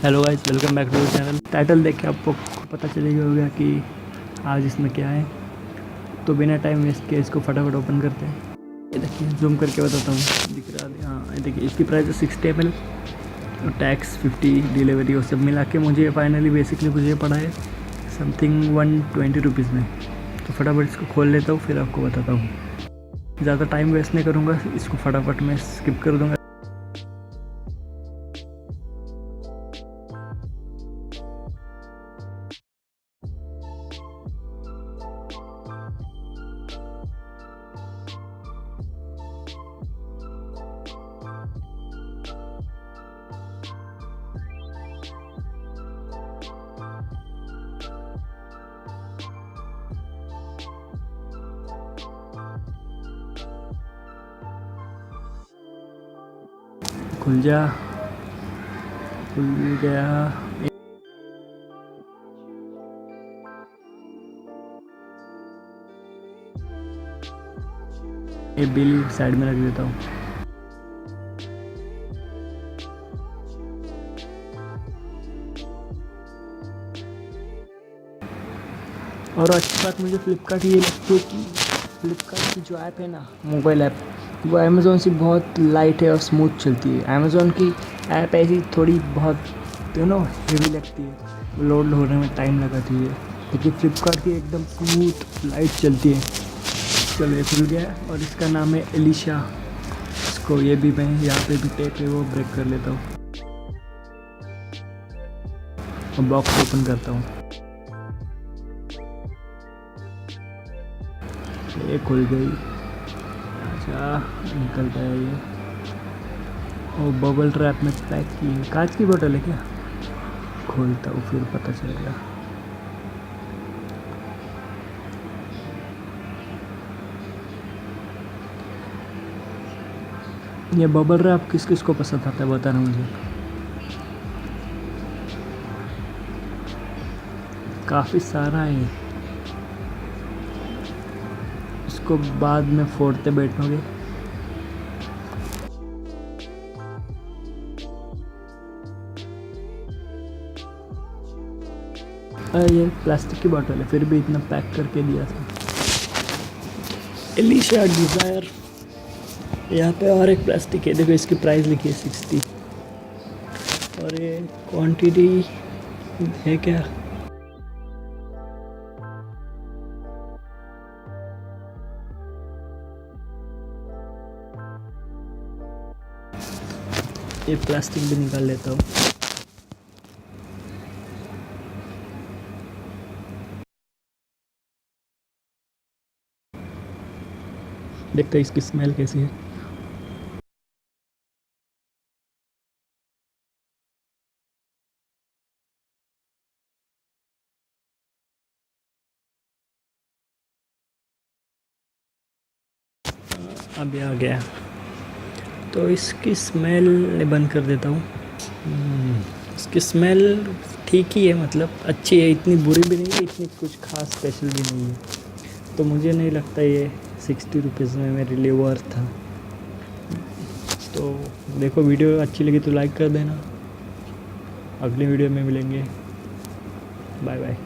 Hello guys, welcome back to the channel. Title देख के आपको पता चलेगा होगा कि आज इसमें क्या है। तो बिना टाइम वेस्ट किए इसको फटाफट ओपन करते हैं। ये देखिए, जूम करके बताता हूँ, दिख रहा है? हाँ, ये देखिए, इसकी प्राइस है 60 ml और टैक्स 50, डिलीवरी और सब मिला के मुझे फाइनली बेसिकली मुझे पड़ा है समथिंग 120 रुपीज़ में। तो फटाफट इसको खोल लेता हूँ, फिर आपको बताता हूँ। ज़्यादा टाइम वेस्ट नहीं करूँगा, इसको फटाफट मैं स्किप कर दूँगा। खुल जा, खुल गया। ये बिल साइड में रख देता हूँ। और अच्छी बात मुझे फ्लिपकार्ट ये लगती है कि फ्लिपकार्ट की जो ऐप है ना, मोबाइल ऐप, वो अमेज़ोन से बहुत लाइट है और स्मूथ चलती है। अमेज़ोन की ऐप ऐसी थोड़ी बहुत हेवी लगती है, लोड होने में टाइम लगाती है, लेकिन फ्लिपकार्ट की एकदम स्मूथ लाइट चलती है। चलो, ये खुल गया और इसका नाम है एलिशा। इसको ये भी मैं यहाँ पे भी टेप है वो ब्रेक कर लेता हूँ और बॉक्स ओपन करता हूँ। ये खुल गई। अच्छा, निकलता है ये। और बबल ट्रैप में पैक की है। कांच की बोतल है क्या? खोलता हूँ, फिर पता चलेगा। ये बबल रैप किस किस को पसंद आता है बताना मुझे। काफ़ी सारा है। इसको बाद में फोड़ते बैठोगे। ये प्लास्टिक की बोतल है, फिर भी इतना पैक करके दिया था। Elisha desire. यहाँ पे और एक प्लास्टिक है, देखो इसकी प्राइस लिखी है 60 और ये क्वांटिटी है क्या? ये प्लास्टिक भी निकाल लेता हूँ। देखते हैं इसकी स्मेल कैसी है। अभी आ गया। तो इसकी स्मेल बंद कर देता हूँ। इसकी स्मेल ठीक ही है, मतलब अच्छी है, इतनी बुरी भी नहीं है, इतनी कुछ खास स्पेशल भी नहीं है। तो मुझे नहीं लगता ये 60 रुपीज़ में मेरे लिए वर्थ था। तो देखो, वीडियो अच्छी लगी तो लाइक कर देना। अगली वीडियो में मिलेंगे। Bye bye.